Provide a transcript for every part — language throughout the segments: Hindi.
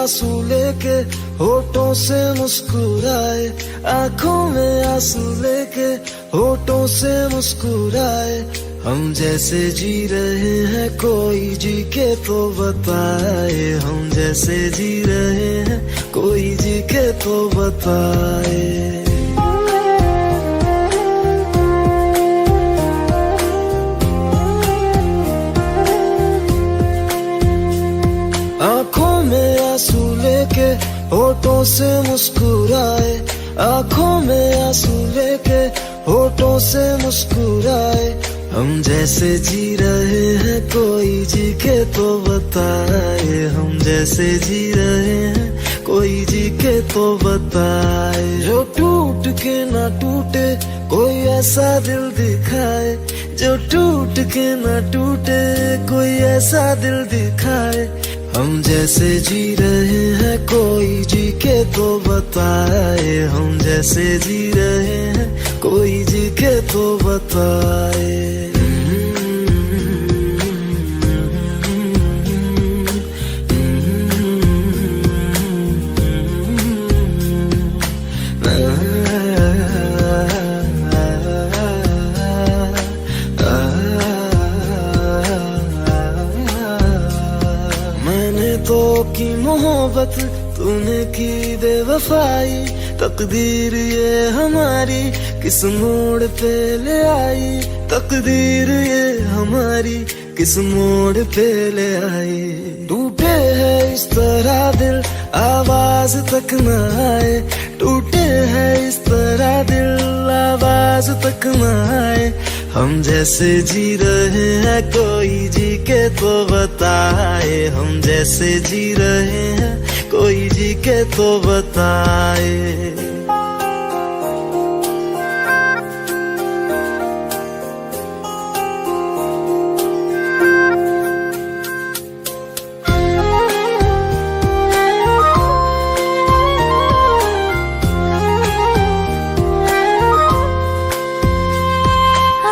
आंसू लेके होठों से मुस्कुराए, आंखों में आंसू लेके होठों से मुस्कुराए। हम जैसे जी रहे हैं कोई जी के तो बताए, हम जैसे जी रहे हैं कोई जी के तो बताए। आंखों में आंसू लेके होठों से मुस्कुराए, आंखों में आंसू लेके होठों से मुस्कुराए। हम जैसे जी रहे हैं कोई जी के तो बताए, हम जैसे जी रहे हैं कोई जी के तो बताए। जो टूट के ना टूटे कोई ऐसा दिल दिखाए, जो टूट के ना टूटे कोई ऐसा दिल दिखाए। हम जैसे जी रहे हैं कोई जी के तो बताए, हम जैसे जी रहे हैं कोई जी के तो बताए। तो की मोहब्बत तूने की बेवफाई, तकदीर ये हमारी किस मोड़ पे ले आई, तकदीर ये हमारी किस मोड़ पे ले आई। टूटे है इस तरह दिल आवाज तक न आए, टूटे है इस तरह दिल आवाज तक न आए। हम जैसे जी रहे हैं कोई जी के तो बताए, हम जैसे जी रहे हैं कोई जी के तो बताए।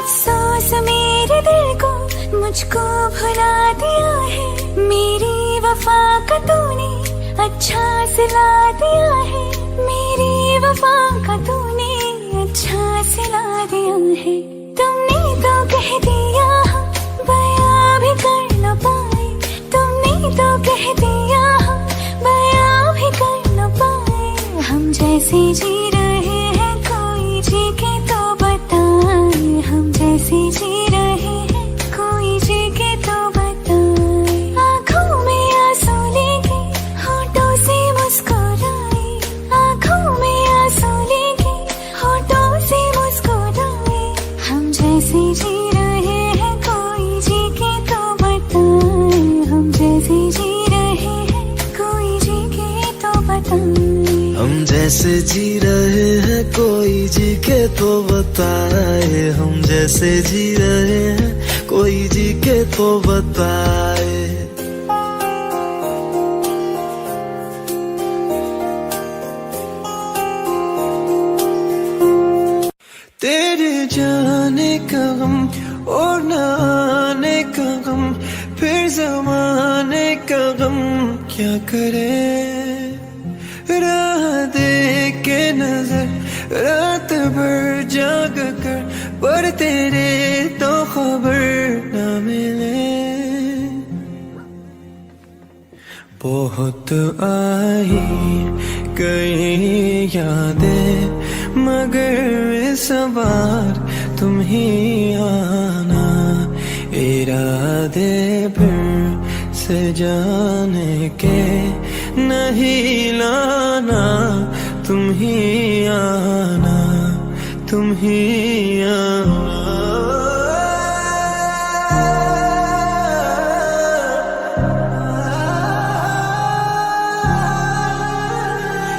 अफसोस मेरे दिल को मुझको भुला दिया है, मेरी वफा का तूने अच्छा सिला दिया है, मेरी वफा का तूने अच्छा सिला दिया है। तुमने तो कह दिया बयां भी कर न पाए, तुमने तो कह दिया बयां भी कर न पाए। हम जैसे जी रहे हैं कोई जी के तो बताए, हम जैसे जी रहे हैं कोई जी के तो बताए। आंखों में आंसू लेके होठों से मुस्कुराए, आंखों में आंसू लेके होठों से मुस्कुराए। हम जैसे जी रहे हैं कोई जी के तो बताए, हम जैसे जी रहे हैं कोई जी के तो बताए। हम जैसे जी रहे हैं कोई जी के तो बताए, हम जैसे जी रहे हैं कोई जी के तो बताए। तेरे जाने का गम और न आने का गम, फिर जमाने का गम क्या करे। राह देख के नजर रात भर जाग कर, पर तेरे तो खबर न मिले। बहुत आई गई यादें मगर इस बार तुम ही आना, इरादे फिर से जाने के नहीं लाना। तुम ही आना, तुम ही आना।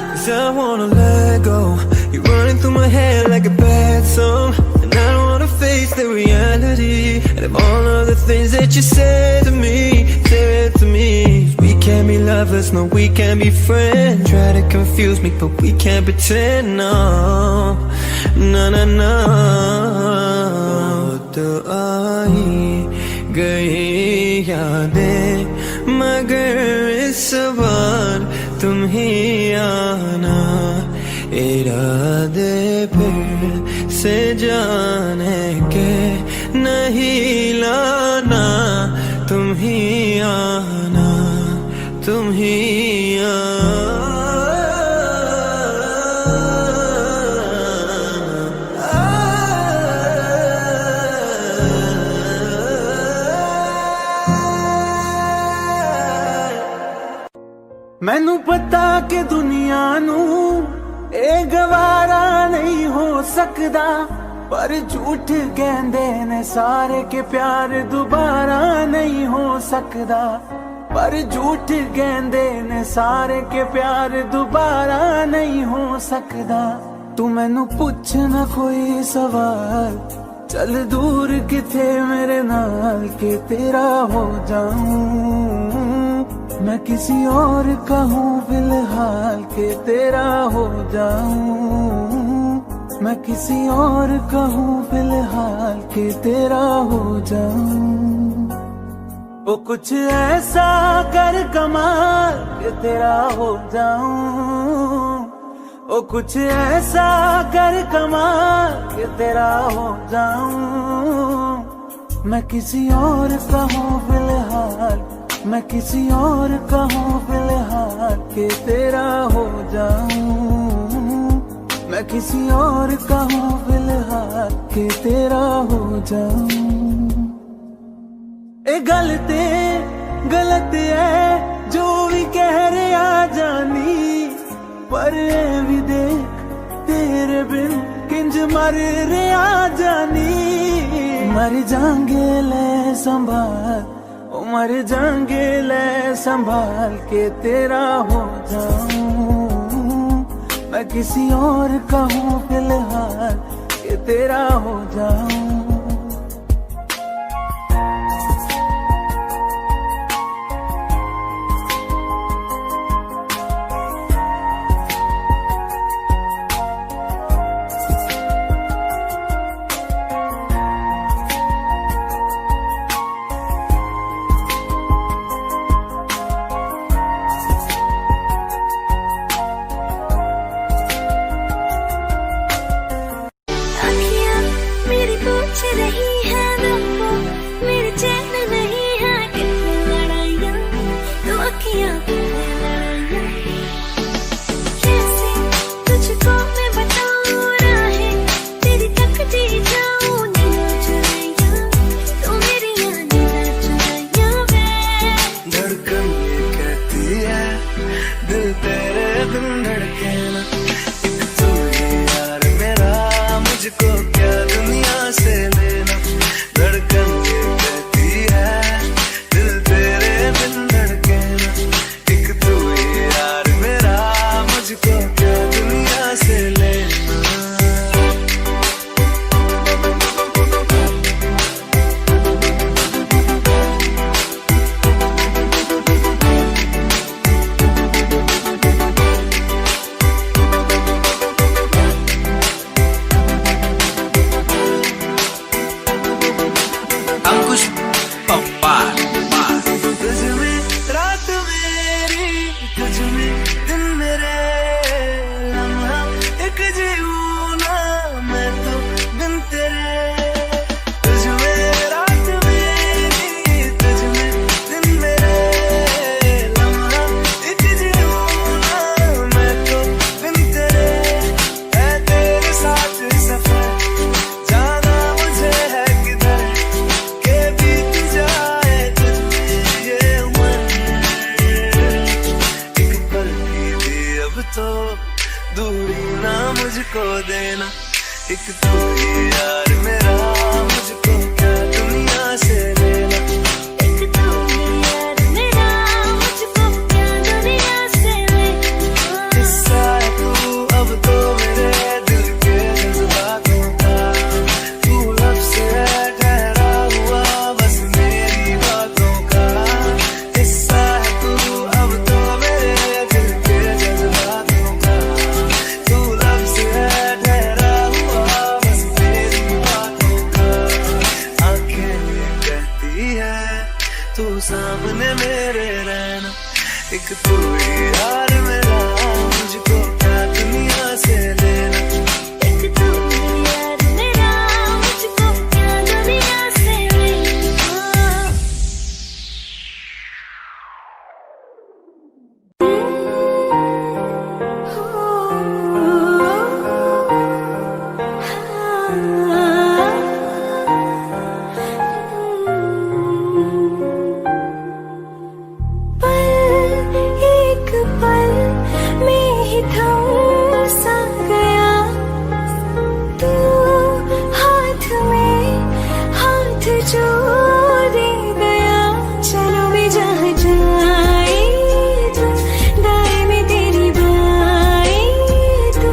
'Cause I wanna let go. You're running through my head like a bad song, and I don't wanna face the reality of all of the things that you said to me, said to me. We can't be lovers, no, we can't be friends. Try to confuse me, but we can't pretend, no, no, no, no. बहुत आई गई यादें मगर इस बार तुम ही आना, इरादे फिर से जाने के नहीं लाना, तुम ही आना, तुम ही आना। मैनू पता कि दुनिया नू ए गवारा नहीं हो सकदा, पर झूठ कहंदे ने सारे के प्यार दोबारा नहीं हो सकदा, पर झूठ कहंदे ने सारे के प्यार दोबारा नहीं हो सकदा। तू मैनू पुछ ना कोई सवाल, चल दूर किथे मेरे नाल के तेरा हो जाऊं, मैं किसी और का हूँ फिलहाल के तेरा हो जाऊं, मैं किसी और का हूँ फिलहाल के तेरा हो जाऊं। वो कुछ ऐसा कर कमाल के तेरा हो जाऊं, वो कुछ ऐसा कर कमाल के तेरा हो जाऊं, मैं किसी और का हूँ फिलहाल, मैं किसी और का हूँ फिलहाल के तेरा हो जाऊं, मैं किसी और का हूँ फिलहाल के तेरा हो जाऊं। ए गलत है जो भी कह रहे आ जानी, पर ए भी देख तेरे बिन किंज मर रहे आ जानी। मर जाएंगे ले संभाल, मर जाएंगे ले संभाल के तेरा हो जाऊं, मैं किसी और का हूँ फिलहाल के तेरा हो जाऊं। मुझको देना, एक तू ही यार मेरा, मुझको क्या दुनिया से लेना। एक तू ही यार मेरा, मुझको क्या दुनिया से लेना। किस्सा है तू अब तो मेरे दिल के जज्बातों का, तू लफ्ज़ है ठहरा हुआ बस मेरी बातों का। किस्सा है तू अब तो मेरे दिल के जज्बातों का, तू लफ्ज़ है ठहरा हुआ बस मेरी बातों का। आंखें कहती है तू सामने मेरे रहना, एक तू ही यार मेरा, मुझको क्या दुनिया से लेना। एक तू यार मेरा, मुझको क्या दुनिया से लेना। एक पल में ही थम सा गया तू, हाथ में हाथ जो दे गया। चलो भी जहाँ जाए तू, दाएं में तेरी बाएं तू,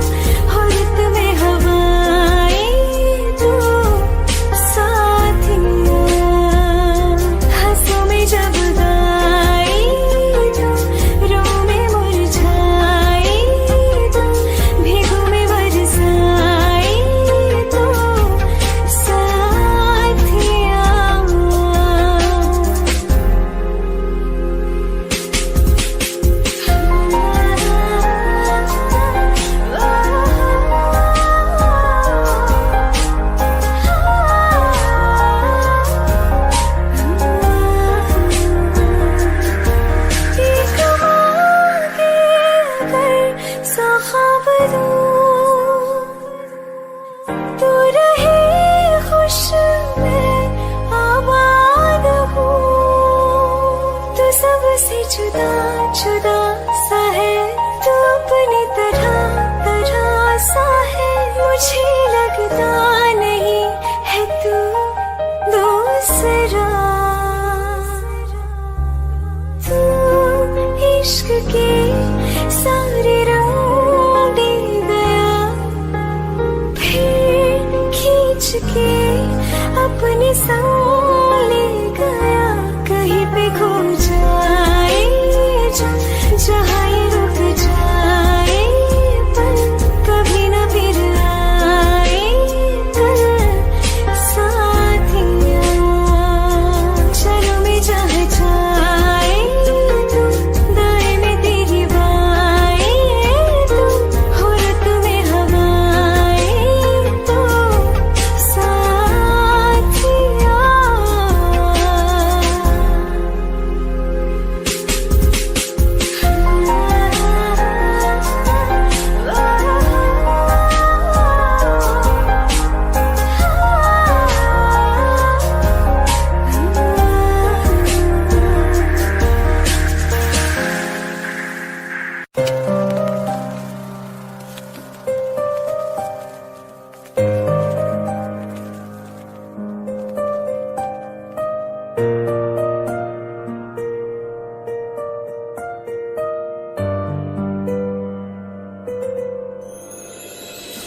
औरत में हवाएं तू, साथिया हंसों में जब गाए तू, रो में मुरझाए तू, भीगों में बरसाए तू, साथिया। एक मांगे अगर सौ ख्वाब दूं, तू रहे खुश मैं आबाद हूँ। तू सबसे जुदा जुदा सा है, तू अपनी तरह तरह सा है। मुझे लगता नहीं है तू दूसरा, तू इश्क के सारे रंग दे गया, फिर खींच के अपने संग ले गया। कहीं पे खो जाए जो, जहाँ ये रुक जाए पर कभी न फिर आए कल, साथिया। चलो मैं जहाँ जाए तू, दाएं में तेरी बाएं तू, औरत में हवाएं तू, साथिया।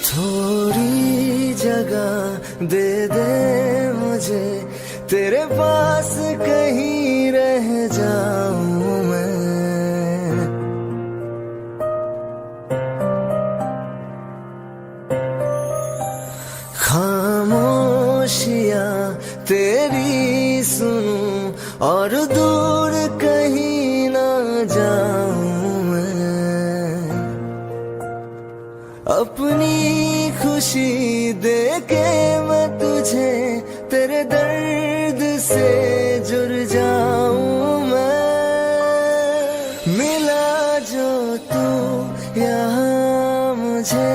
थोड़ी जगह दे दे मुझे, तेरे पास कहीं रह जाऊं मैं। खामोशियां तेरी सुनूं और दूर कहीं ना जाऊं मैं। अपनी खुशी दे के मैं तुझे, तेरे दर्द से जुड़ जाऊं मैं। मिला जो तू यहाँ मुझे,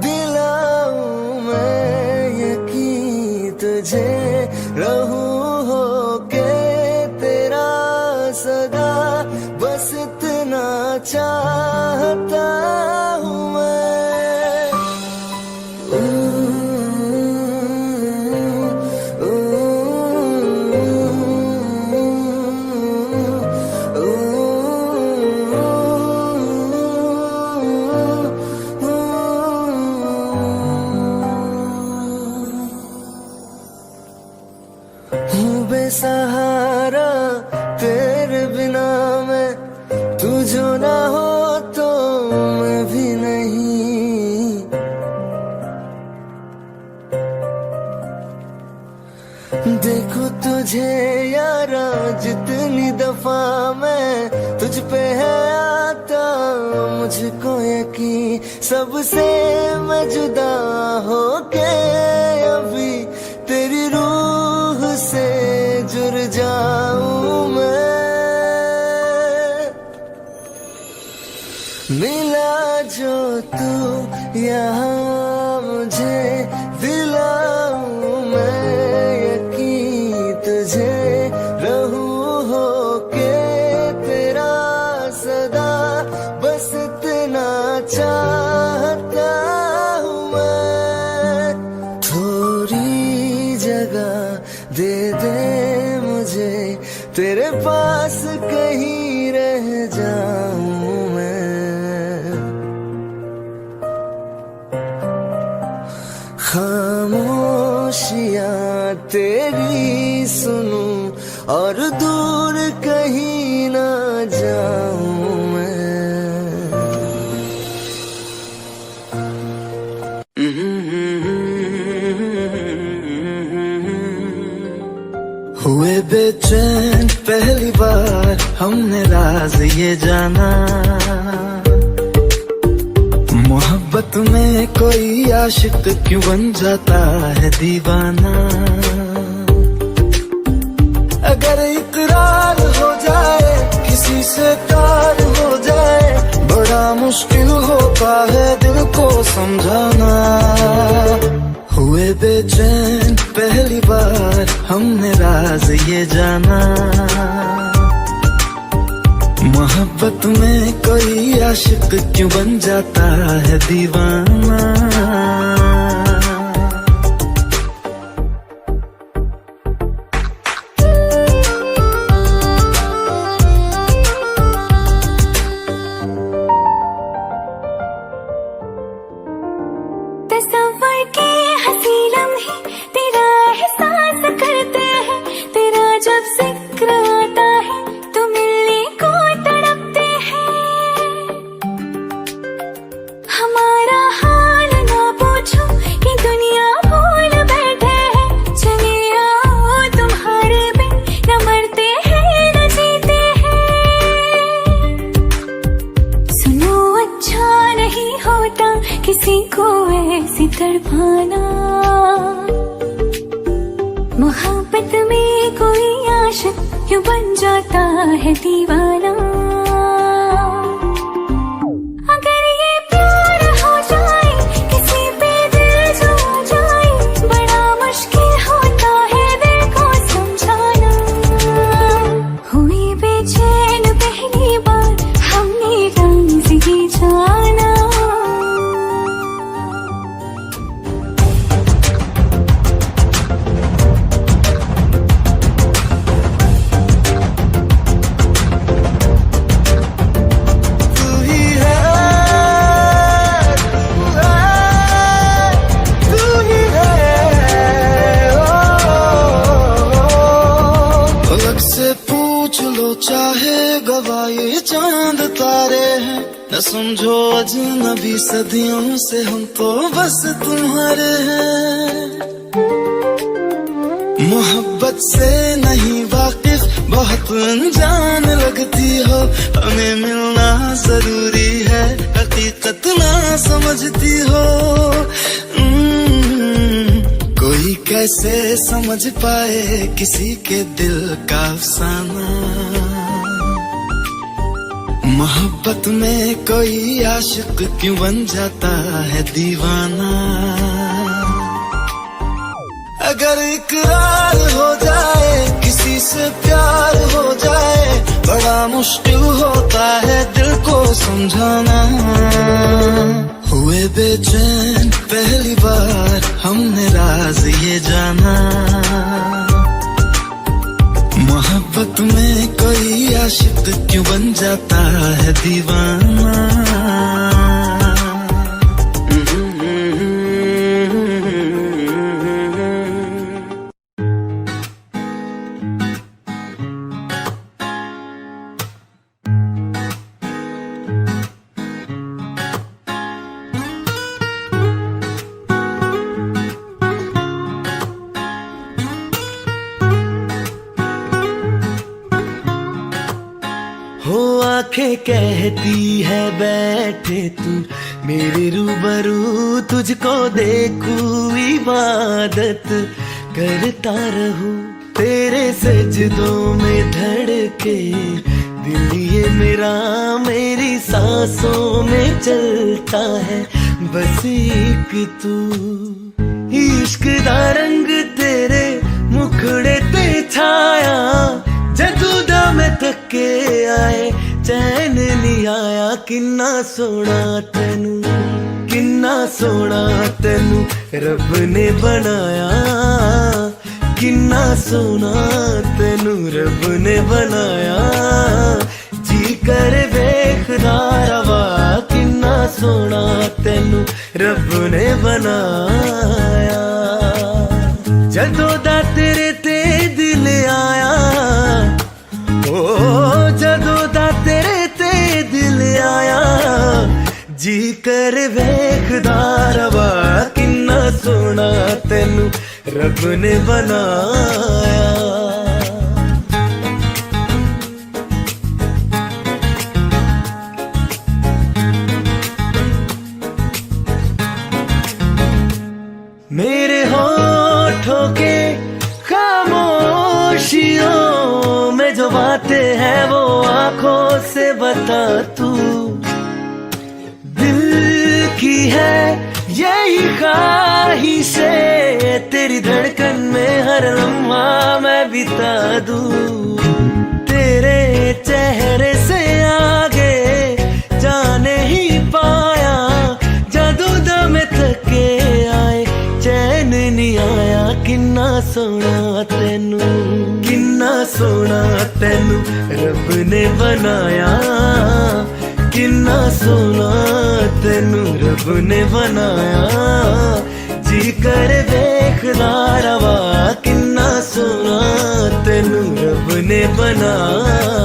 दिलाऊं मैं यकीन तुझे। रहूं होके तेरा सदा, बस इतना चाहता हूँ मैं। हूँ बेसहारा तेरे बिना मैं, तू जो ना हो तो मैं भी नहीं। देखो तुझे यारा जितने दफा मैं तुझ पे है आता, मुझको यकीन सबसे मैं जुदा होके अभी तेरी रूह से जुड़ जाऊं मैं। मिला जो तू यहाँ मुझे दिलाऊं मैं यकीन तुझे रहूं होके तेरा सदा, बस इतना चाहता हूँ मैं। थोड़ी जगह दे दे मुझे, तेरे पास कहीं रह जाऊं मैं। खामोशियाँ तेरी सुनूं और दूर कहीं ना जाऊं मैं। हुए बेचैन पहली बार हमने राज ये जाना, मोहब्बत में कोई आशिक क्यों बन जाता है दीवाना। अगर इकरार हो जाए किसी से प्यार हो जाए, बड़ा मुश्किल होता है दिल को समझाना। हुए बेचैन पहली बार हमने राज ये जाना, मोहब्बत में कोई आशिक क्यों बन जाता है दीवाना। तस्वर के हंसी लम्हे तेरा एहसास करते हैं, तेरा जब जिक्र आता है तो मिलने को तड़पते हैं। हमारा हाल ना पूछो कि दुनिया भूल बैठे हैं, चले आओ तुम्हारे बिन न मरते हैं न जीते हैं। सुनो अच्छा नहीं होता किसी को ऐसी तड़पाना, मोहब्बत में कोई आशिक क्यों बन जाता है दीवाना। अगर ये प्यार हो जाए किसी पे दिल जो आ जाए, बड़ा मुश्किल होता है दिल को समझाना। हुई बेचैन पहली बार हमने राज ये जाना। चाहे गवाए चांद तारे हैं, न समझो अजनबी सदियों से हम तो बस तुम्हारे हैं। मोहब्बत से नहीं वाकिफ बहुत अनजान लगती हो, हमें मिलना जरूरी है हकीकत ना समझती हो। कोई कैसे समझ पाए किसी के दिल का अफसाना, मोहब्बत में कोई आशिक क्यों बन जाता है दीवाना। अगर इकरार हो जाए किसी से प्यार हो जाए, बड़ा मुश्किल होता है दिल को समझाना। हुए बेचैन पहली बार हमने राज ये जाना, मोहब्बत में कोई आशिक क्यों बन जाता है दीवाना। आंखें कहती है बैठे तू मेरे रूबरू, तुझको देखूं इबादत करता रहूं, तेरे सजदों में धड़के दिल ये मेरा, मेरी सांसों में चलता है बस एक तू। इश्क दा रंग तेरे मुखड़े ते छाया, जदू दा मैं थके आए चैन नहीं आया, किन्ना सोना तेनू, किन्ना सोना तेनू रब ने बनाया, किन्ना सोना तेनू रब ने बनाया, जी कर वेखदा रवा, किन्ना सोना तेनू रब ने बनाया। जदों दा तेरे ते दिल आया, ओ जदों दा तेरे ते दिल आया, जी कर वेखदा रवा, किन्ना सोना तेनू रब ने बनाया। मेरे होठों के खामोशियों में जो बातें हैं वो आंखों से बता तू, दिल की है यही ख्वाहिशें, तेरी धड़कन में हर लम्हा मैं बिता दूं, तेरे चेहरे से आगे जाने ही पाया, जादू दा मैं थके आए चैन नहीं आया, किन्ना सोना तेनू, किन्ना सोना तेनू रब ने बनाया, किन्ना सोना तेनू रब ने बनाया, जी कर वेखदा रवा, किन्ना सोना तेनू रब ने बनाया।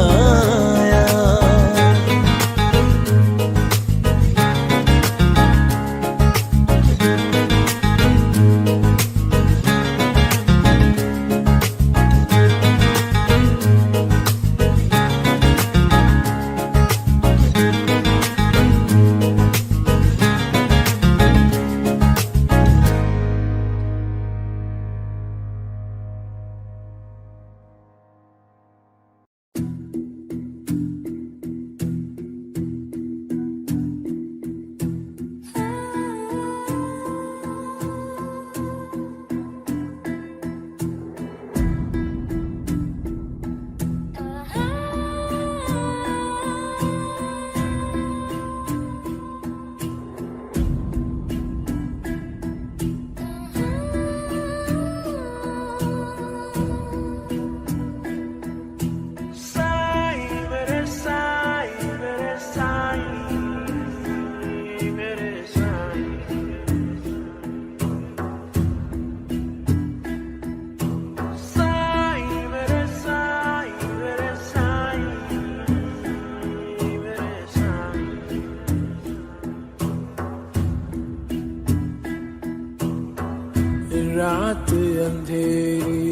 रात अंधेरी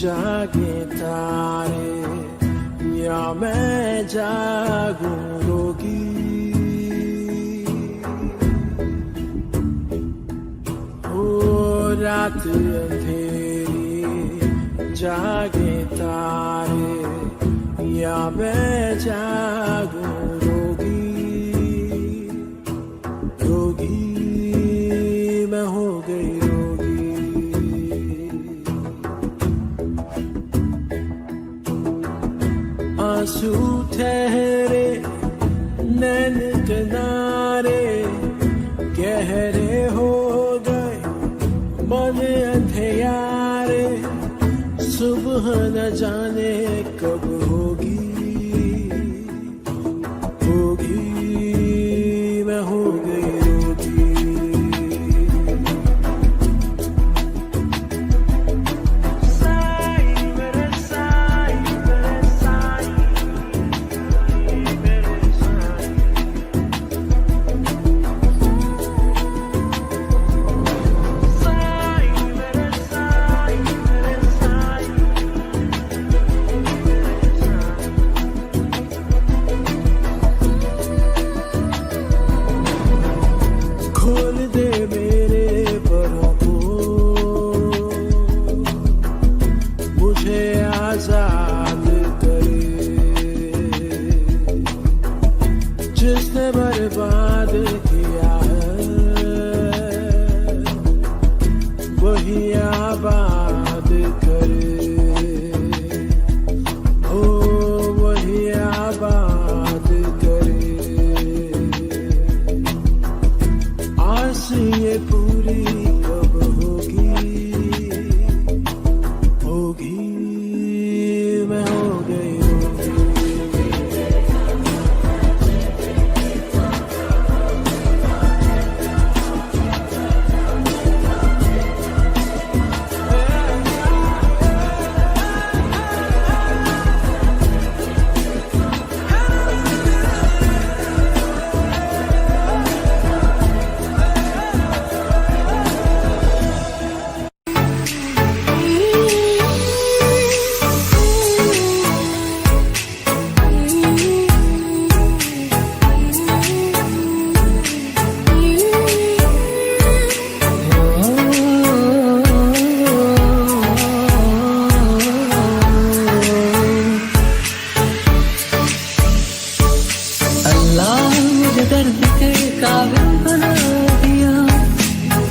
जागे तारे, या मैं जागूं रोगी, ओ रात अंधेरी जागे तारे, या मैं जागूं रोगी, रोगी मैं हो गई आंसू ठहरे नैन किनारे, गहरे हो गए मन अंधियारे, सुबह न जाने कब होगी, होगी मैं हो गई रोगी। मुझे आजाद करे, जिसने बर्बाद किया है वही आबाद करे, ओ वही आबाद करे। आस ये पूरी कब होगी, होगी मैं हो गई दर्द के काबिल बना दिया,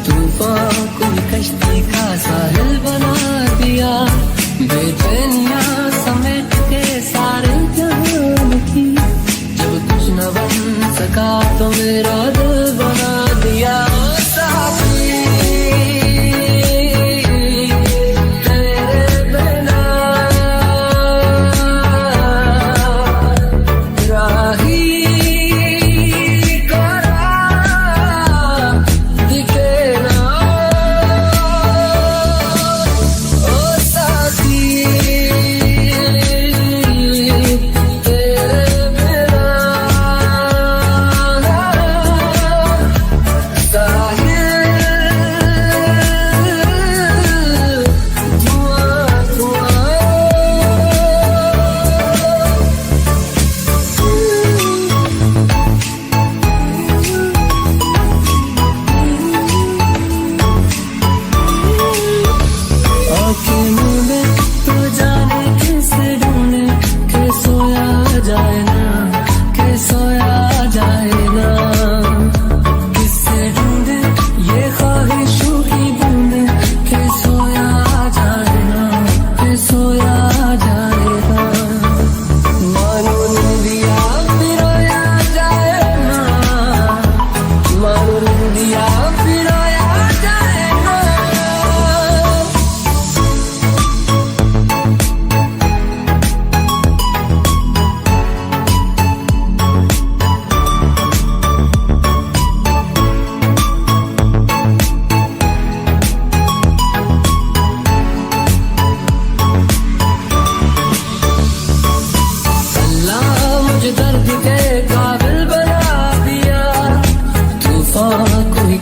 तूफान कोई कश्ती का साहिल बना दिया, बेचैनियां समेट के सारे जहान की, जब कुछ न बन सका तो मेरा दिल बना दिया। साथी तेरे बिना राही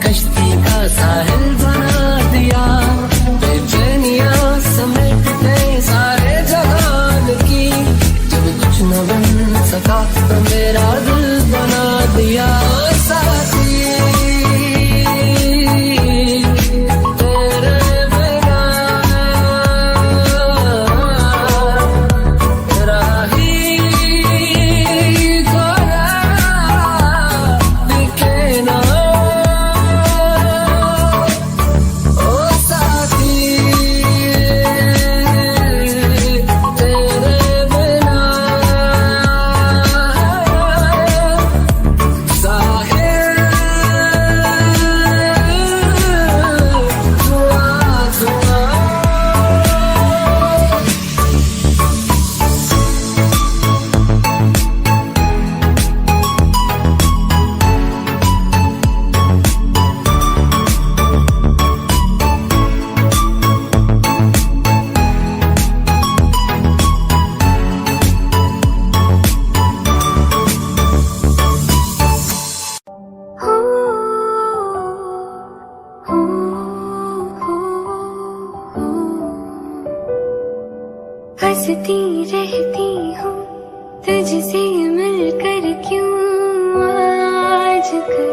कश्ती का साहिल बना दिया, बेचैनियां समेट के सारे जहान की, जब कुछ न बन सका तो मेरा दिल बना दिया। साथी तेरे बिना राही कोरा दिखे ना, हंसती रहती हूँ तुझसे मिलकर क्यों आजकल,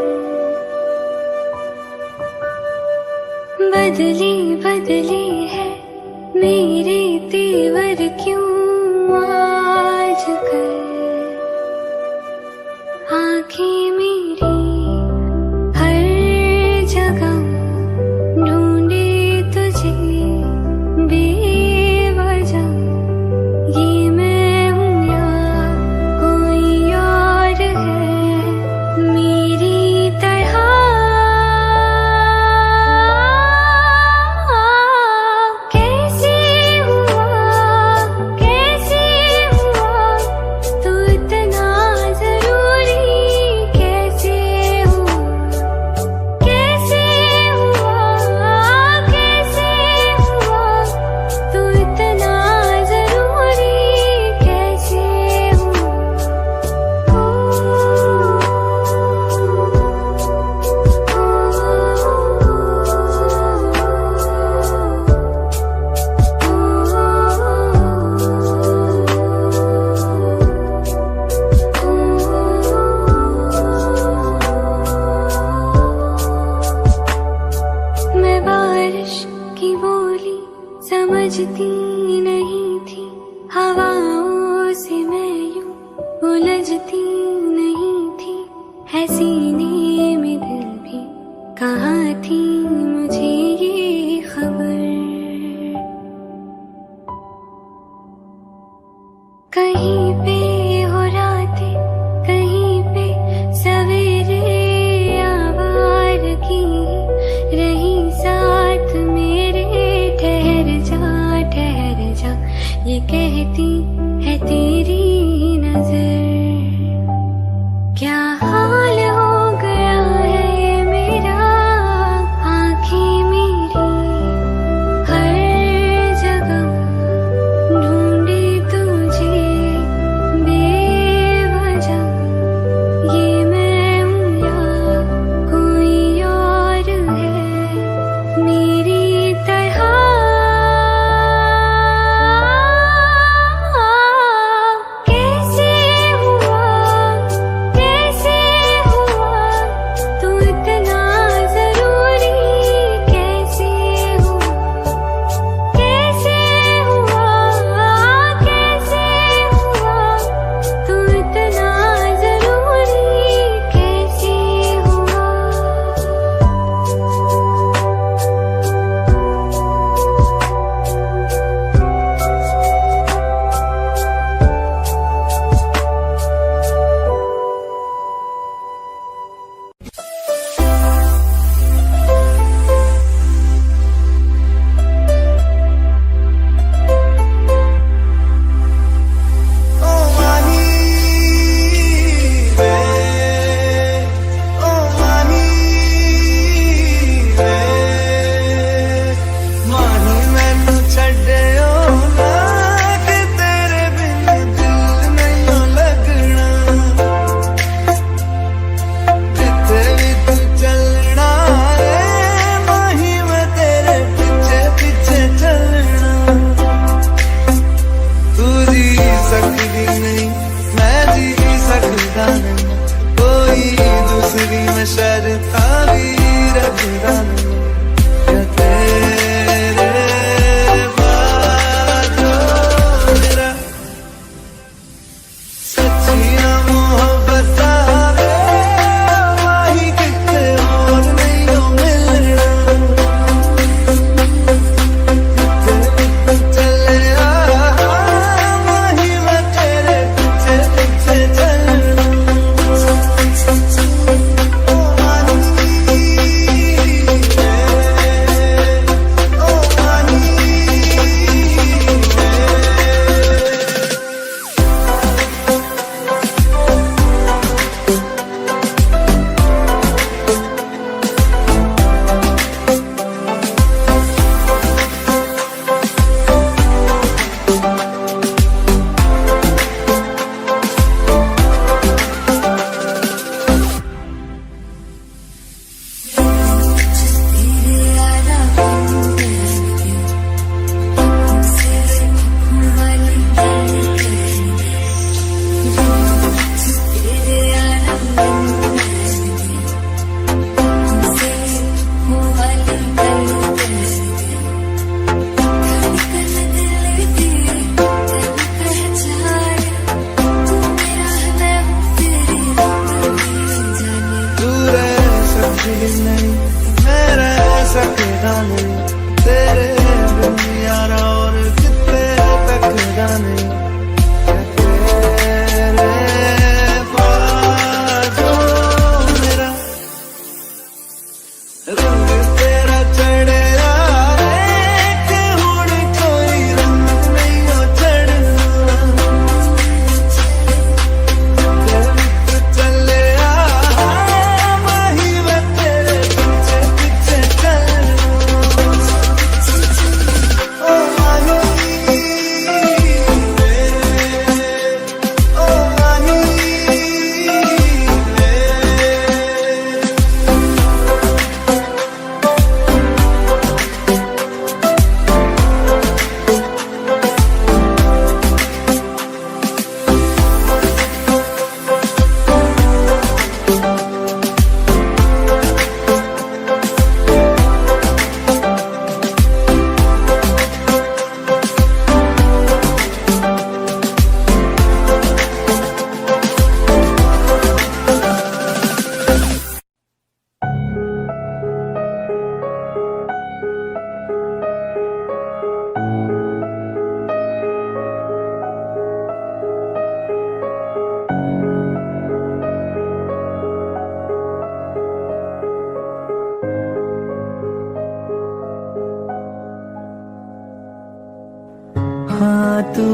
बदली बदली है मेरे तेवर क्यों आजकल आंखें मेरी हर जगह ढूंढे तुझे बेवजह। ये मैं हूँ या कोई और है मेरी तरह। कैसे हुआ तू इतना जरूरी? कैसे हुआ तू इतना जरूरी? कैसे मैं बारिश की बोली समझती नहीं थी, हवाओं से मैं यूं उलझती नहीं थी। है सीने में दिल भी कहाँ थी मुझे ये खबर? कहीं पे हो रातें, कहीं पे सवेरे, आवारगी रही साथ मेरे। ठहर जा ये कहती है तेरी नजर। क्या हाल हो गया है मेरा? आंखें मेरी हर जगह ढूंढे तुझे बेवजह। ये मैं हूँ या कोई और है मेरी तरह। कैसे हुआ तू इतना जरूरी? कैसे हुआ तू इतना जरूरी? कैसे हुआ? ओ माही वे, ओ माही वे, माही मैनू छड्डियो ना कि तेरे बिन दिल नहीं लगना। जिथे भी तू चलना है माही मैं तेरे पीछे पीछे चलना। तू जी सकती नहीं, मैं जी सकता नहीं, कोई दूसरी मैं शर्ता भी रखता नहीं। क्या तेरे बाद जो मेरा सच्ची ना मोहब्बत आवे, माही किते और नहीं हो मिलना। चले माही मैं तेरे पीछे पीछे चलना। ओ माही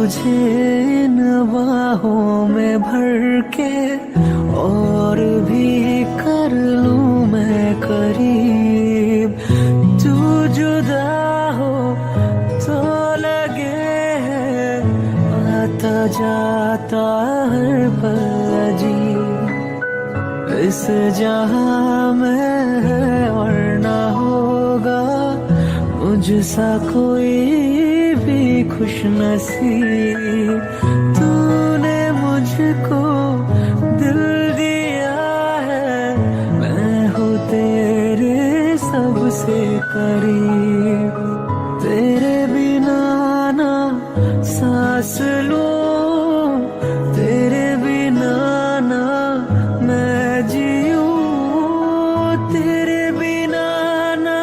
तुझे इन बाहों में भर के और भी कर लूं मैं करीब। तू जुदा हो तो लगे है आता जाता हर पल अजीब। इस जहां में है और ना होगा मुझसा कोई भी खुश नसीब। तूने मुझको दिल दिया है, मैं हूँ तेरे सबसे करीब। तेरे बिना ना सांस लूं, तेरे बिना ना मैं जीऊं, तेरे बिना ना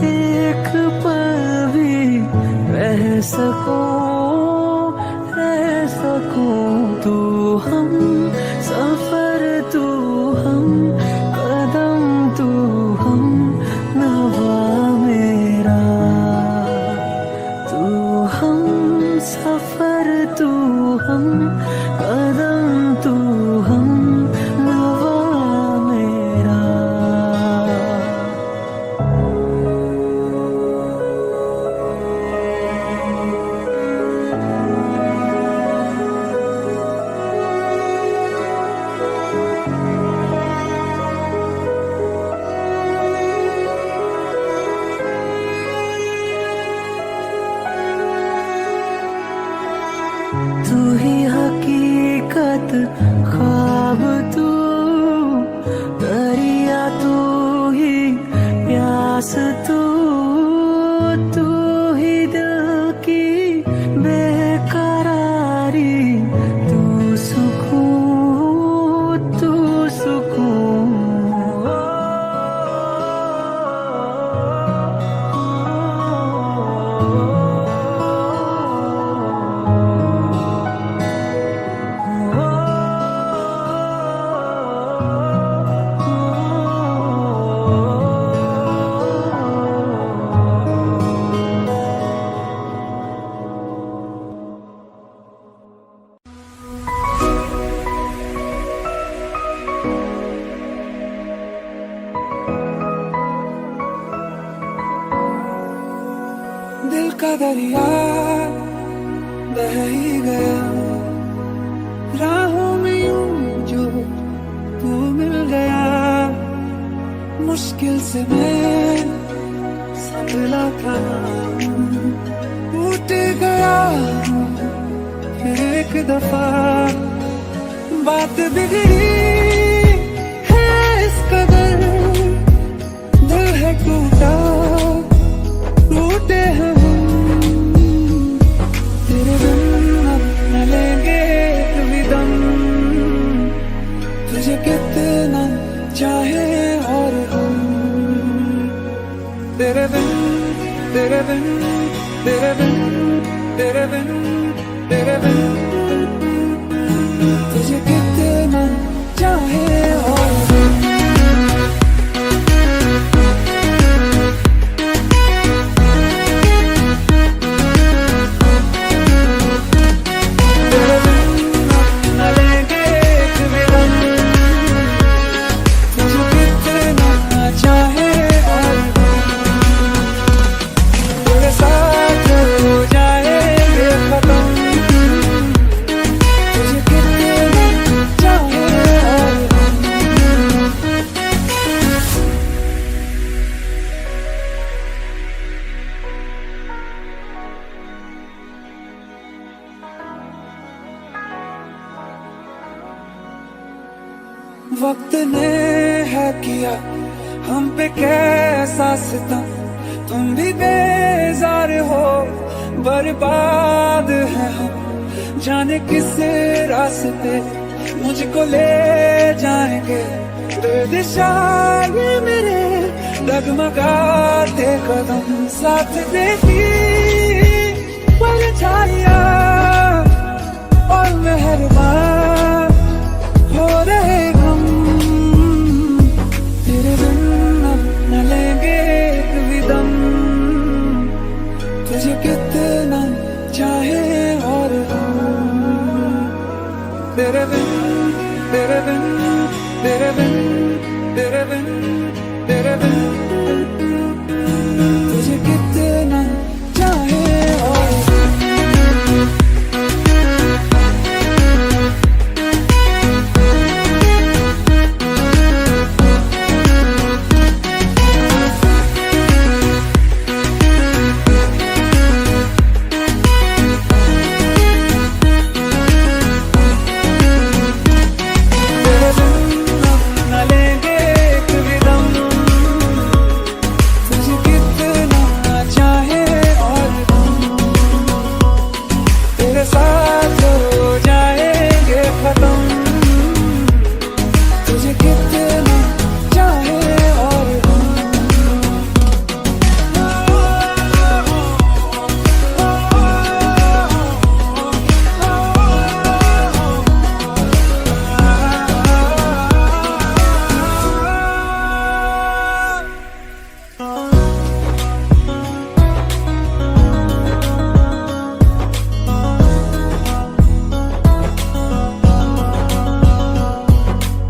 एक पल भी रह सकूं। तू हम सफर, तू हम कदम, तू हम नवा मेरा। तू हम सफर, तू हम कदम, तू हम नवा मेरा। तू ही हकीकत, ख्वाब तू, दरिया तू ही प्यास तू। तू ही दिल की बेकरारी, तू सुकून, तू सुकून। दिल का दरिया बह ही गया, राहों में यूं जो तू मिल गया। मुश्किल से मैं संभला था, टूट गया फिर एक दफा। बात बिगड़ी है इस कदर, दिल है टूटा, टूटे हैं हम। तेरे बिन अब न लेंगे एक भी दम, तुझे कितना चाहे और हम। तेरे बिन, तेरे बिन, तेरे बिन, तेरे बिन, तेरे बिन, तुझे कितना चाहे और हम। वक्त ने है किया हम पे कैसा सितम, तुम भी बेजार हो, बर्बाद है हम। जाने किस रास्ते मुझको ले जाएंगे, बेदिशा ये मेरे डगमगाते कदम। साथ देखी परछाइयां और मेहरबान हो रहे हम। तेरे बिन अब न लेंगे एक भी दम, तुझे कितना चाहे और तेरे बिन तेरे बिन तेरे बिन तेरे बिन तेरे बिन तुझे कितना चाहे और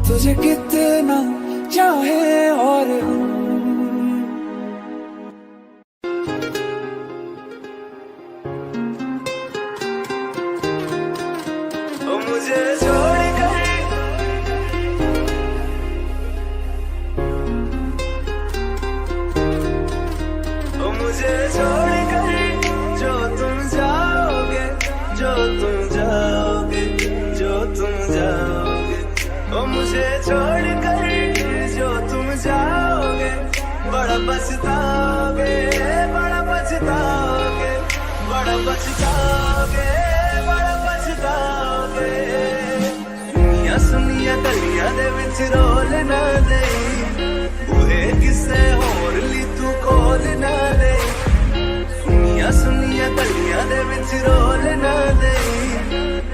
तुझे कितना चाहे और मुझे छोड़ कर मुझे छोड़ कर जो तुम जाओगे जो तुम जाओगे जो तुम जाओगे ओ मुझे छोड़ कर जो तुम जाओगे बड़ा पछताओगे बड़ा पछताओगे बड़ा पछताओगे बड़ा पछताओगे सुनिया सुनिया गलियां दे विच रोल ना दे बूहे किसे होर ली तू खोल ना दे सुनिया सुनिया गलियां दे विच रोल ना दे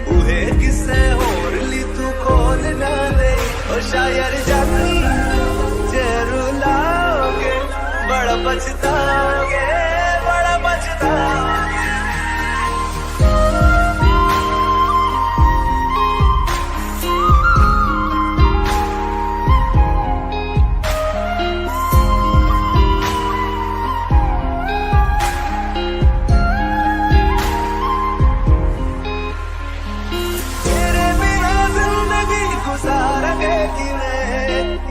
बूहे किसे होर ली तू खोल ना दे ओ शायर जानी जे रुलाओगे बड़ा पछताओगे बड़ा पछताओगे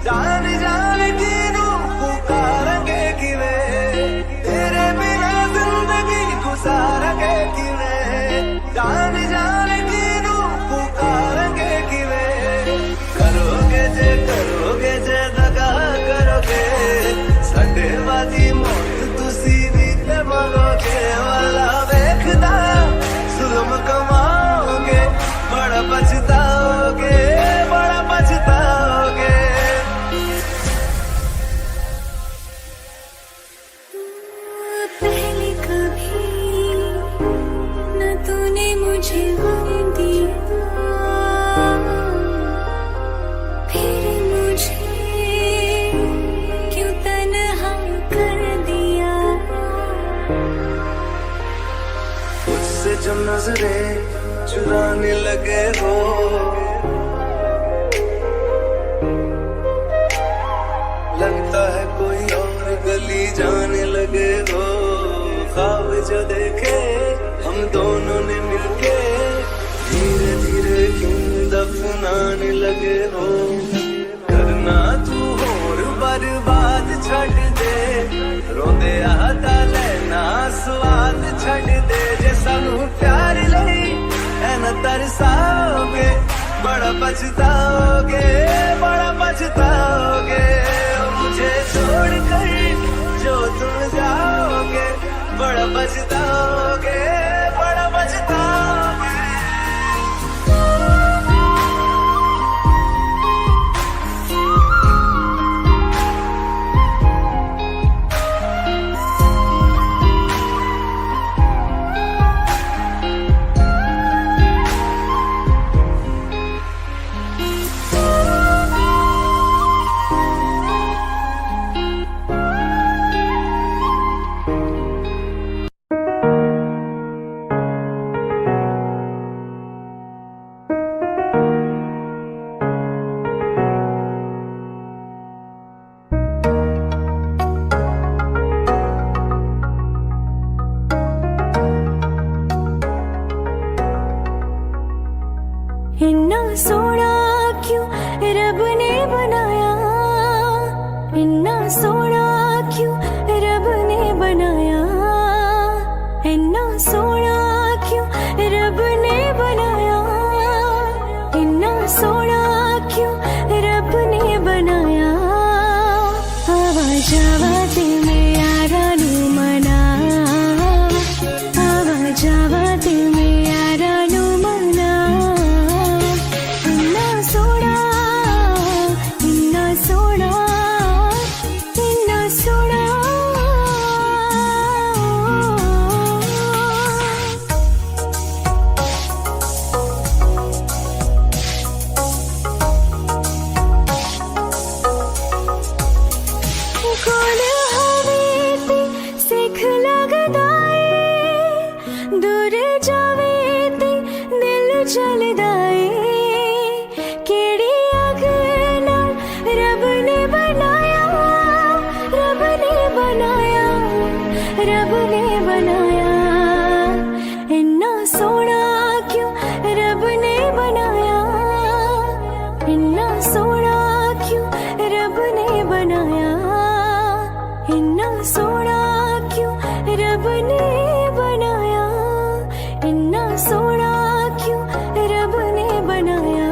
जान जान किनू पुकारेंगे किवे तेरे बिना जिंदगी गुजारेंगे किवे जान जान किनू पुकारेंगे किवे करोगे जे दगा करोगे साडे वादी मौत तुसी भी ते मरोगे वाला वेखदा जुल्म कमाओगे बड़ा पछताओगे बड़ा पछताओगे पहले कभी न तूने मुझे गम दिया फिर मुझे क्यों तन्हा कर दिया मुझसे जो नजरें चुराने लगे हो लगता है कोई और गली जाने लगे हो ख्वाब जो देखे हम दोनों ने मिलके धीरे धीरे क्यों दफनाने लगे हो करना तू होर बर्बाद छड़ दे रोंदे आता लेना स्वाद छड़ दे जे सानू प्यार लई ऐना तरसाओगे बड़ा पछताओगे बड़ा पछताओगे मुझे छोड़ कर जो तुम जाओगे बड़ा पछताओगे बड़ा पछताओगे इन्ना सोना क्यों रब ने बनाया, इन्ना सोना क्यों रब ने बनाया, इन्ना सोना क्यों रब ने बनाया, इन्ना सोना क्यों रब ने बनाया। आवाज आवाज में यारा नू मना, आवाज आवाज में यारा नू मना। इन्ना सोना, इन्ना सोना, इन्ना सोना। कोल होवे ते सिख लगदा ए, दूर जावे ते दिल जलदा ए। केड़ी अग नाल रब ने बनाया, रब ने बनाया, रब ने बनाया। इन्ना सोना क्यों रब ने बनाया, इन्ना सोना क्यों रब ने बनाया, इन्ना सोना क्यों रब ने बनाया, इन्ना सोना क्यों रब ने बनाया।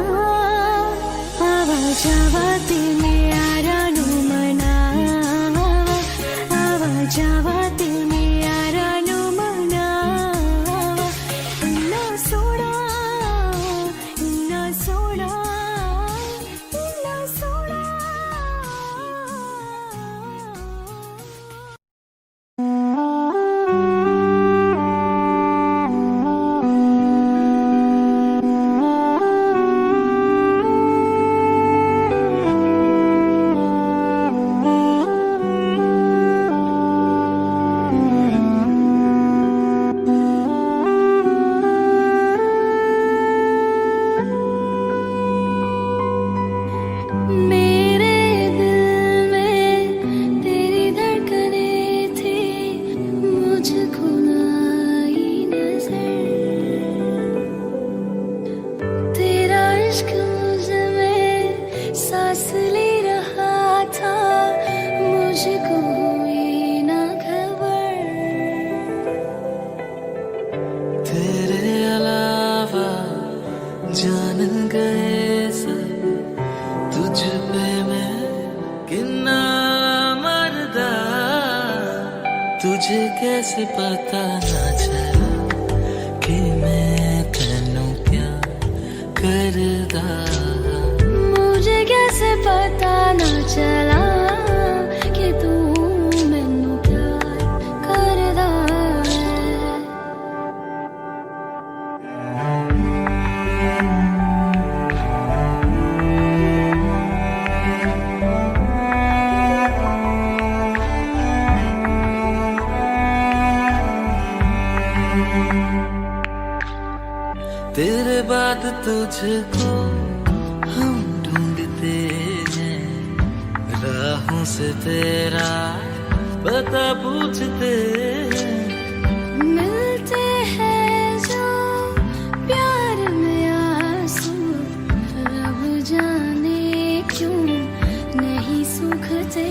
आवाज आवाज में यारा नू मना, आवाज आवाज में यारा नू मना। इन्ना सोना, इन्ना सोना, इन्ना सोना। मेरे दिल में तेरी धड़कनें थी, मुझको आई नजर। तेरा इश्क मुझ में सांस ले रहा था, मुझको हुई ना खबर। तेरे अलावा जान गए सब, तुझ पे मैं किन्ना मरदा। तुझे कैसे पता ना चला कि मैं तेनू प्यार करदा। मुझे कैसे पता ना चला कि तू मैनू प्यार करदा है। तेरे बाद तुझको हम ढूंढते हैं, राहों से तेरा पता पूछते हैं। मिलते हैं जो प्यार में आंसू, रब जाने क्यों नहीं सूखते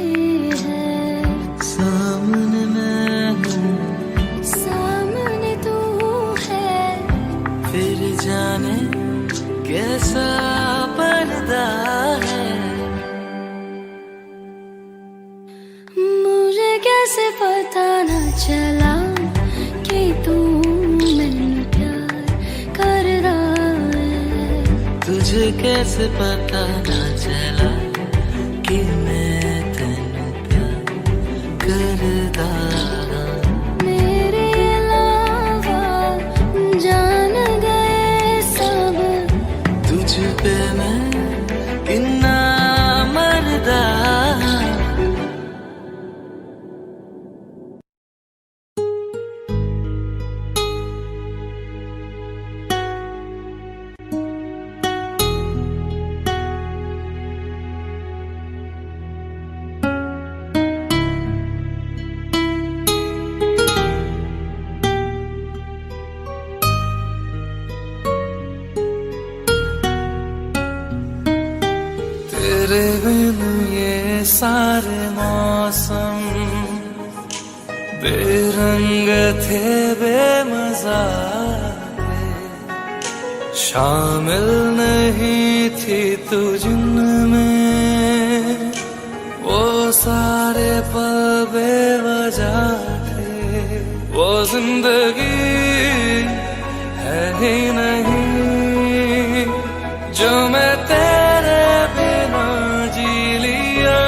हैं। सामने मैं हूँ, सामने तू है, फिर जाने कैसा पर्दा है। मुझे कैसे पता ना चला कि तू मैनू प्यार कर रहा है। तुझे कैसे पता ना चला कि मैं तेनू प्यार करदा। मेरे अलावा जान गए सब, तुझ पे मैं किन्ना मरदा। तेरे बिन ये सारे मौसम बेरंग थे, बेमजा थे, शामिल नहीं थी तू जिनमें, वो सारे पल बेवजह थे, वो जिंदगी है ही नहीं जो मैं तेरे बिना जी लिया।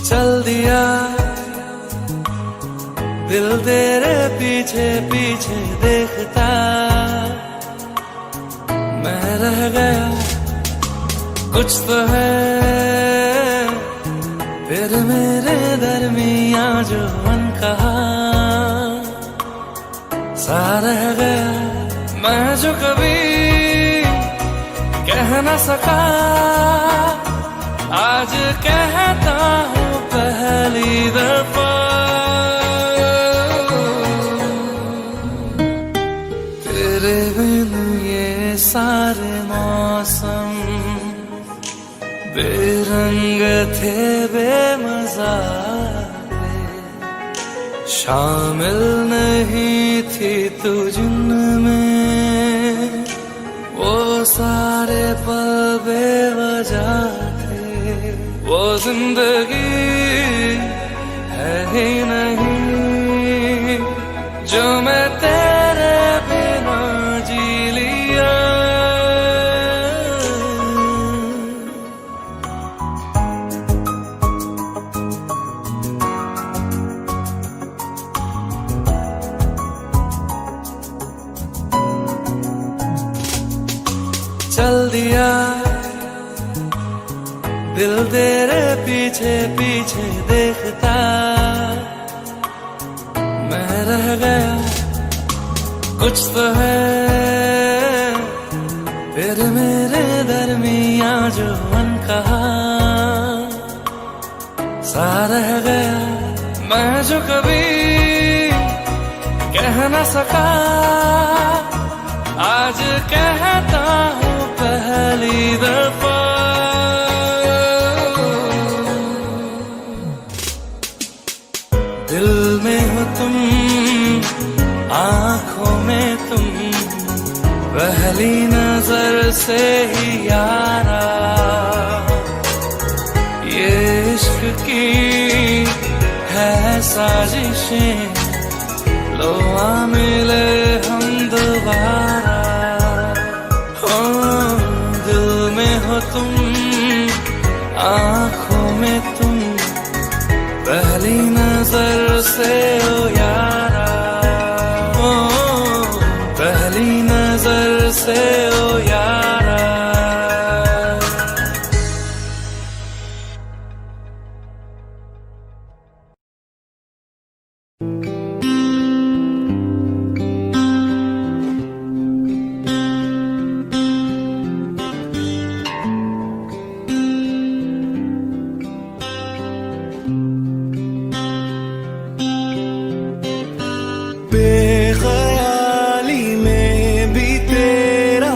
चल दिया दिल तेरे पीछे पीछे देखता, मैं रह गया कुछ तो है फिर मेरे दरमिया जो अनकहा सा रह गया, मैं जो कभी कह न सका आज कहता हूँ पहली दफा। तेरे बिन ये सारे मौसम बेरंग थे, बेमजा थे, शामिल नहीं थी तू जिनमें, वो सारे पल बेवजह थे, वो जिंदगी है ही नहीं जो मैं तेरे बिना जी लिया। चल दिया दिल तेरे पीछे पीछे देखता, मैं रह गया कुछ तो है फिर मेरे दरमिया जो अनकहा सा रह गया, मैं जो कभी कह न सका आज कहता हूँ पहली दफा। दिल में हो तुम, आंखों में तुम, पहली नजर से ही यारा, ये इश्क की है साजिशें, लो आ मिले हम दोबारा। दिल में हो तुम, आंखों में तुम, पहली नजर से ओ यारा, ओ पहली नजर से ओ यारा। बेख्याली में भी तेरा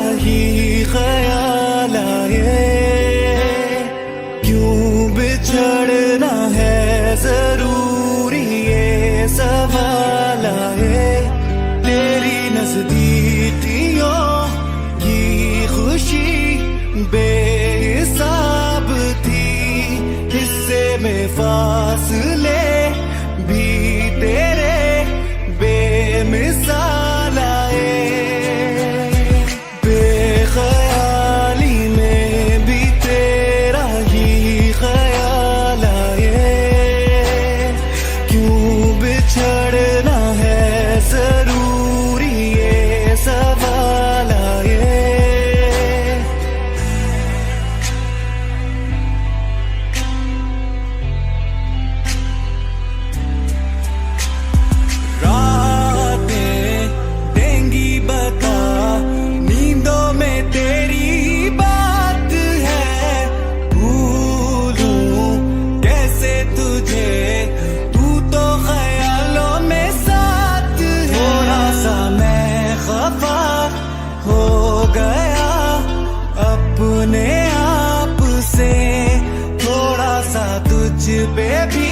पे भी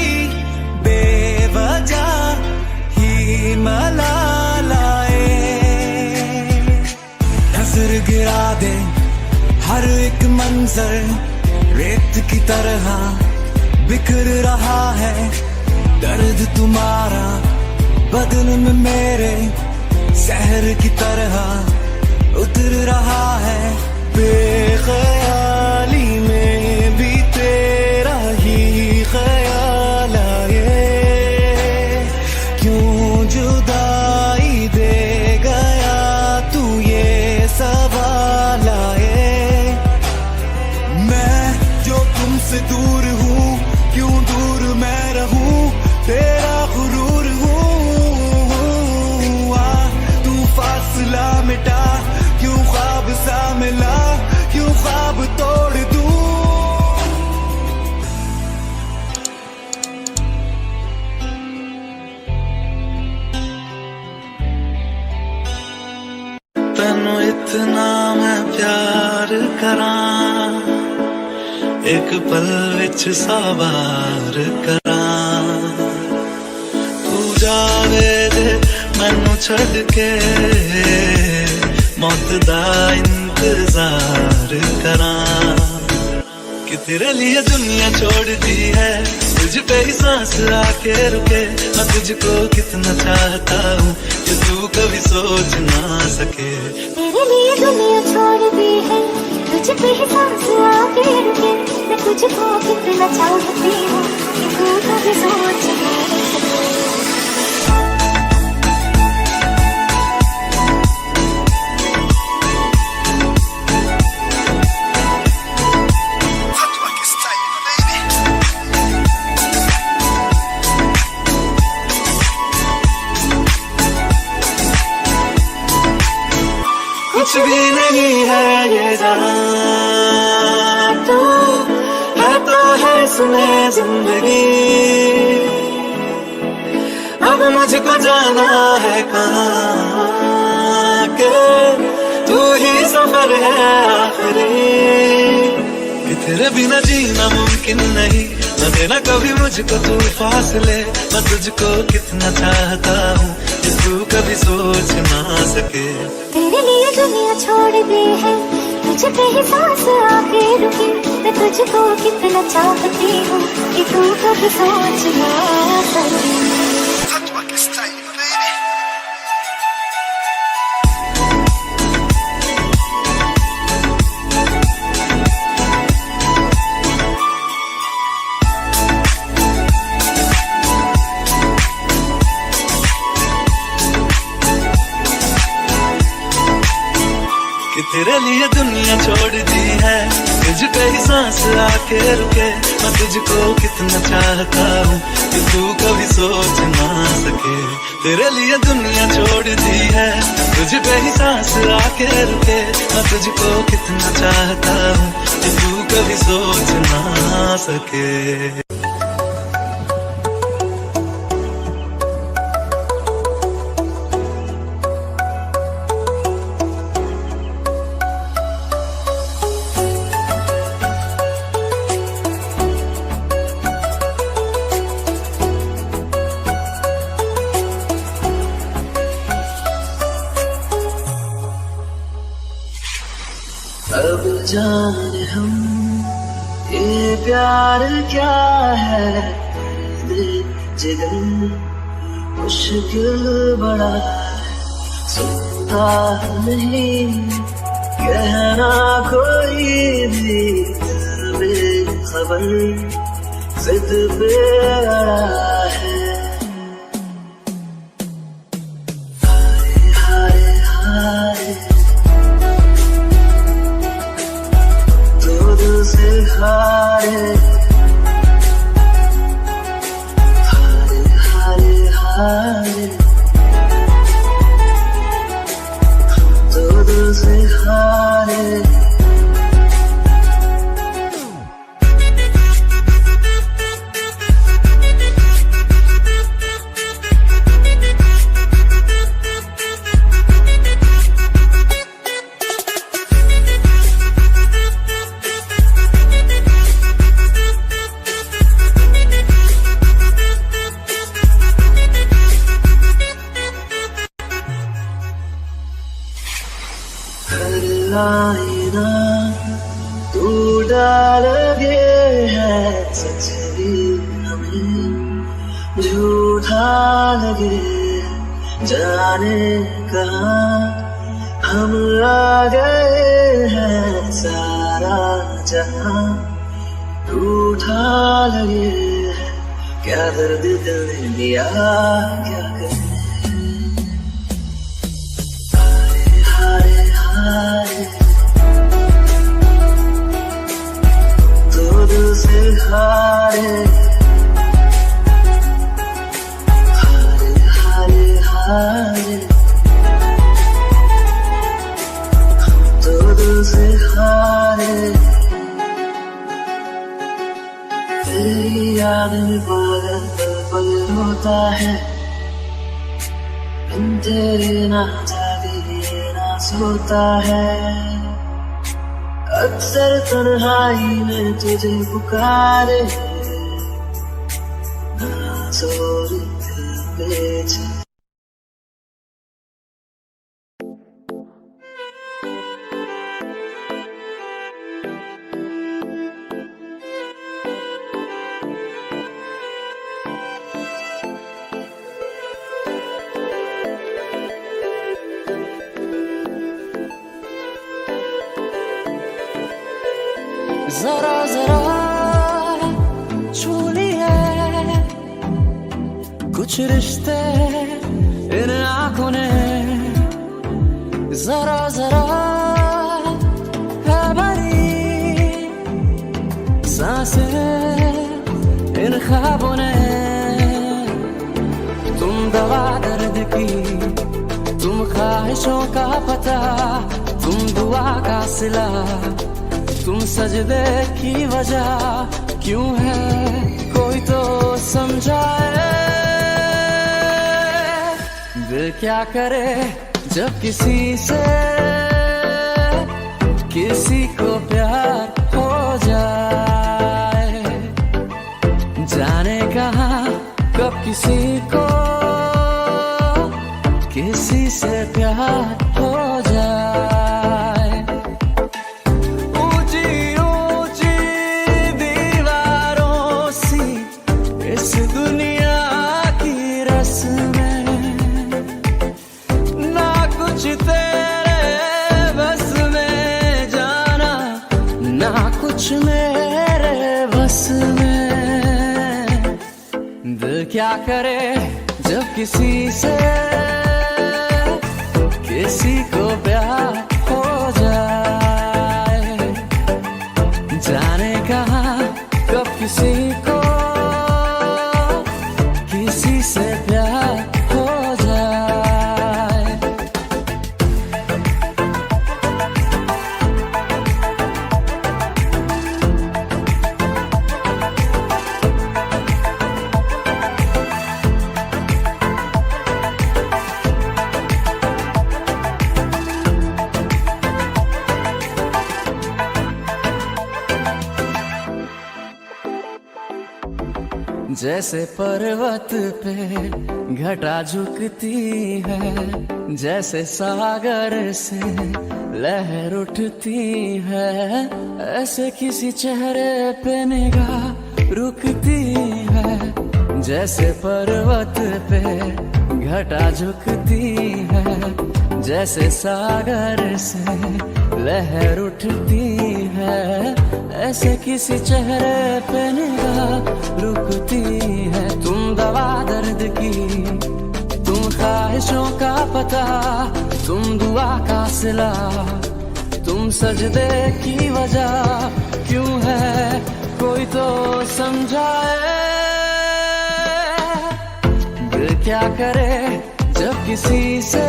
बेवजह ही मलालाए। नजर गिरा दे हर एक मंजर रेत की तरह बिखर रहा है। दर्द तुम्हारा बदन में मेरे शहर की तरह उतर रहा है। बेख्याली में भी तेरा ही ख्याल आए। क्यों जुदाई दे गया तू ये सवाल आए। मैं जो तुमसे दूर हूँ क्यों दूर मैं रहूं तेरा गुरूर हूँ। तू फासला मिटा क्यों ख्वाब सा मिला क्यों ख्वाब तोड़ दूं। तैनू इतना मैं प्यार करां एक पल विच सवार करां। तू जावे दे मैनू छड़ के मौत दा इंतजार करां। कि तेरे लिए दुनिया छोड़ दी है तुझ पे ही सांस आके रुके। मैं तुझको कितना चाहता हूँ कि तू कभी सोच ना सके। तेरे लिए दुनिया छोड़ दी है तुझ पे ही सांस आके रुके। मैं तुझको कितना चाहती हूँ कि तू कभी सोच ना सके। कुछ भी नहीं है ये जहां तू है तो है सुने जिंदगी। अब मुझको जाना है कहाँ के तू ही सफर है आखिरी। कि तेरे बिना जीना मुमकिन नहीं न देना कभी मुझको तू फासले। मैं तुझको कितना चाहता हूँ कि तू कभी सोच ना सके। तेरे लिए दुनिया छोड़ दी है तुझ पे ही सांस आके रुके। मैं तुझको कितना चाहती हूँ कि तू कभी सोच ना सके। कि तेरे लिए दुनिया छोड़ दी है तुझ पे ही सांस आके रुके। मैं तुझको कितना चाहता हूँ कि तू कभी सोच ना सके। तेरे लिए दुनिया छोड़ दी है तुझ पे ही सांस आके रुके। मैं तुझको कितना चाहता हूँ कि तू कभी सोच ना सके। अब जाने हम ये प्यार क्या है। जिगर मुश्किल बड़ा सुनता नहीं कहना कोई भी। बेखबर जिद पे अड़ा है। हाय हाय हाय से हारे हारे हारे हारे तो दिल से हारे। सिलाई ना तू डाल गए है सच भी हमें झूठा लगे जाने कहाँ हम आ गए हैं सारा जहां रूठा लगे क्या दर्द दिल ने दिया क्या करे हारे हारे तो दिल से हारे हारे हारे हारे तो दिल से हारे तेरी याद में पागल पल पल रोता है बिन तेरे ना जागे ना सोता है अक्सर तन्हाई में तुझे पुकारे ना जोर दिल पे जरा जरा छू लिए कुछ रिश्ते इन आंखों ने जरा जरा है भरी सांसें इन ख्वाबों ने तुम दवा दर्द की तुम ख्वाहिशों का पता तुम दुआ का सिला तुम सजदे की वजह क्यों है कोई तो समझाए दिल क्या करे जब किसी से किसी को प्यार हो जाए जाने कहाँ कब किसी को किसी से प्यार हो जाए मेरे बस में दिल क्या करे जब किसी से किसी को प्यार हो जाए जाने कहाँ कब किसी को किसी से प्यार हो जाए जैसे पर्वत पे घटा झुकती है जैसे सागर से लहर उठती है ऐसे किसी चेहरे पे निगाह रुकती है जैसे पर्वत पे घटा झुकती है जैसे सागर से लहर उठती है ऐसे किसी चेहरे पे निगाह रुकती है तुम दवा दर्द की तुम ख्वाहिशों का पता तुम दुआ का सिला तुम सजदे की वजह क्यों है कोई तो समझाए दिल क्या करे जब किसी से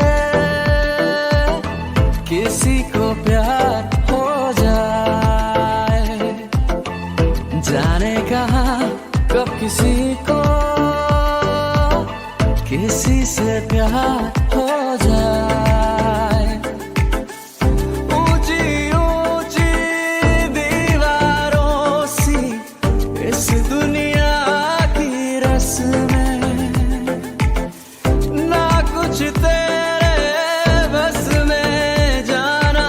किसी को प्यार हो जाए जाने कहाँ कब किसी को किसी से प्यार हो जाए ऊंची ऊंची दीवारों सी इस दुनिया की रस्में ना कुछ तेरे बस में जाना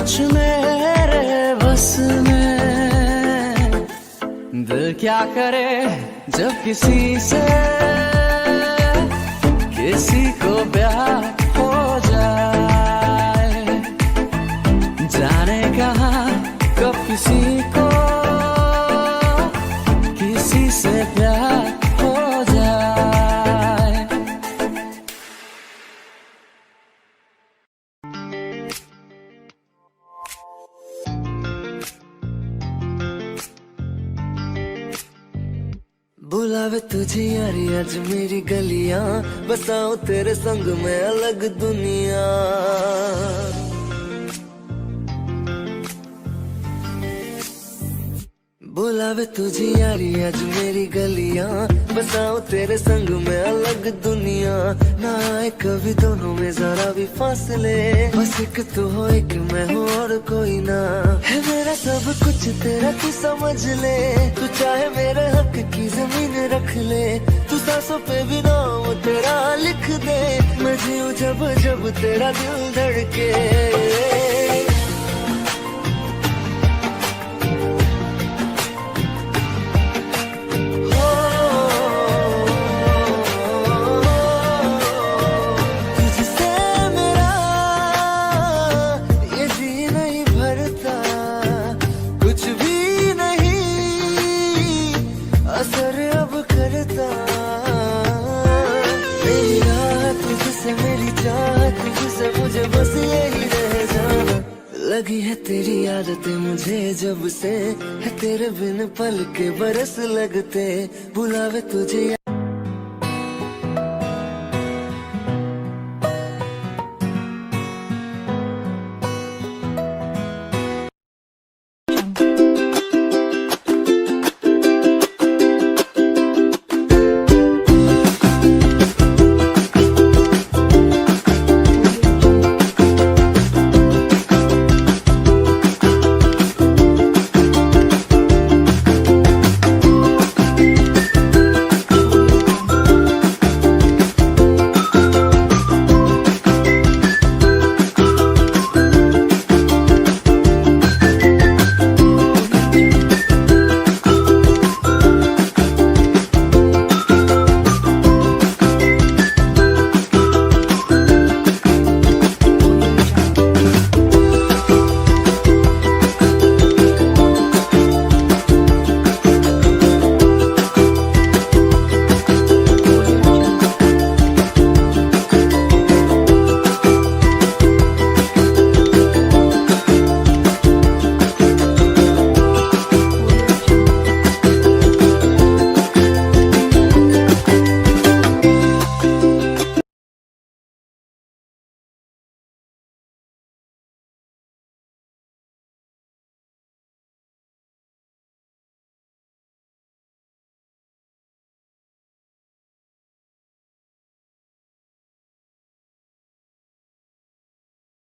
कुछ मेरे बस में। दिल क्या करे जब किसी से किसी को प्यार हो जाए, जाने कहाँ कब किसी को किसी से प्यार हो जाए। बुलावे तुझे यारी आज मेरी गलियां, बसाऊं तेरे संग में अलग दुनिया। बुलावे तुझे यारी आज मेरी गलियां, बसाऊं तेरे संग में अलग दुनिया। ना आए कभी दोनों में जरा भी फासले, बस एक तू हो एक मैं हूँ और कोई ना। है मेरा सब कुछ तेरा तू समझ ले, तू चाहे मेरे हक की जमीन रख ले। तू सांसों पे भी नाम तेरा लिख दे, मैं जीऊं जब जब तेरा दिल धड़के। लगी है तेरी आदतें मुझे जब से, है तेरे बिन पल के बरस लगते। बुलावे तुझे